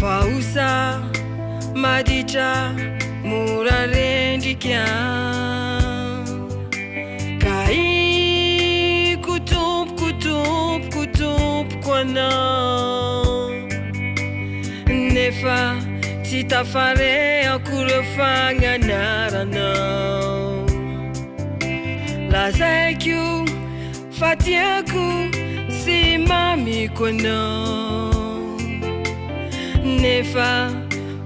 Pausa maditra mora rendrika kai kutompoko anao nefa tsy tafare akory fagnanaranao lazaiko fa tiako sy mamiko anao nefa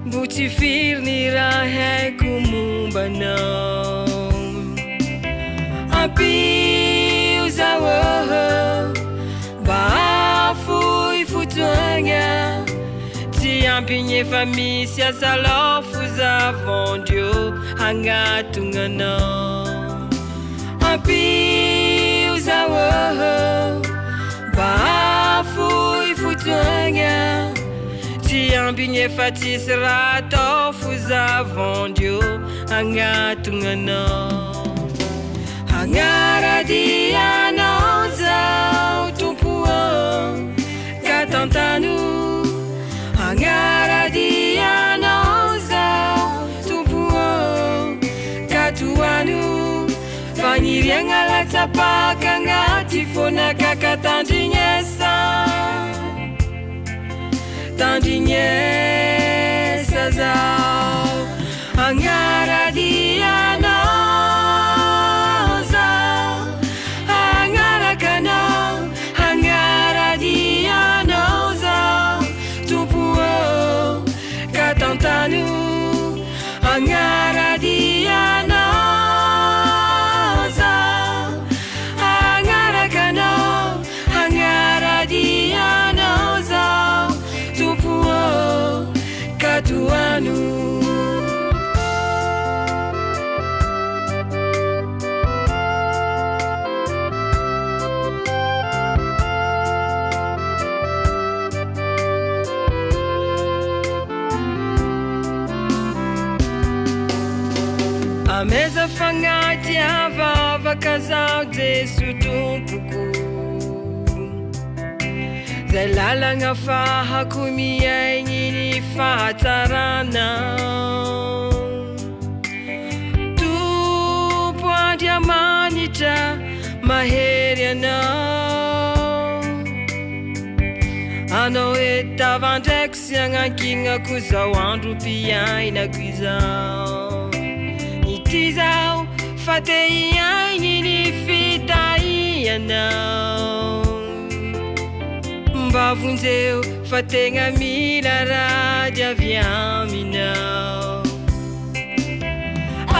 mbo tsy firy ny raha haiko mombanao ampio zao mba afoy fotoagna tsy ampigny efa misy asalafo zavondrio hagnatognanao ampio zao mba afoy fotoagna tsy ampigny efa tsisy raha atao fo zavondrio hagnatognanao hagnaradianao zao tompo ka tantano hagnaradianao zao tompo ka toano faniriagna latsapaka agnaty fonaka tandrignesa tandrignesa zao hagnaradianao zao hagnarakanao hagnaradianao zao tompo ka tantano hagnaradianao zao hagnarakanao hagnaradianao zao tompo ka toano ameza fagnaty avavaka zao Jesu tompoko zay lalagna fahako miaigny ny fahatsaranao tompo Andriamanitra mahery anao anao etavandraiko sy agnakinako zao andro mpiainako izao ity zao fa te hiaigny ny fitaianao mba vonjeo fa tegna mila rady avy aminao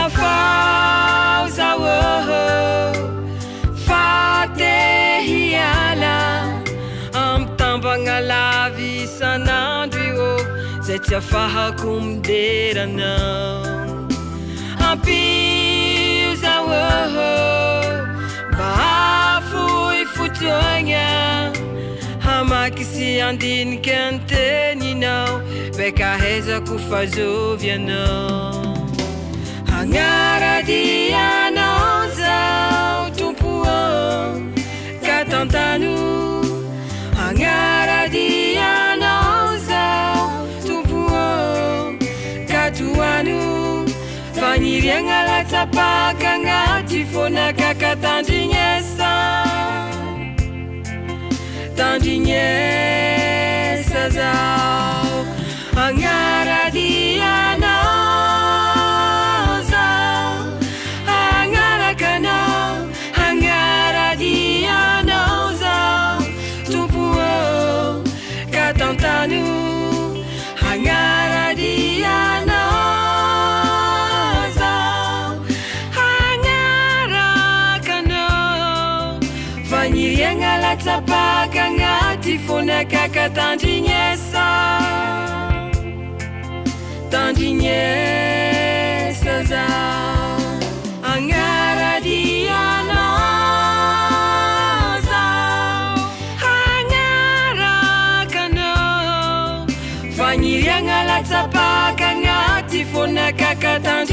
afao zao fa te hiala amtambagna lavy isanandro io zay tsy afahako mideranao ampio zao mba afoy fotoagna hamaky sy andiniky anteninao beka hezako fazovy anao hagnaradianao zao tompo ka tantano hagnaradianao zao tompo ka toano faniriagna latsapaka agnaty fonaka tandrignesa tandrignesa zao hagnaradianao zao hagnarakanao hagnaradianao zao tompo ka tantano hagnaradianao zao hagnarakanao faniriagna latsapaka agnaty fonaka tandrignesa tandrignesa zao hagnaradianao zao hagnarakanao faniriagna latsapaka agnaty fonaka tandrignesa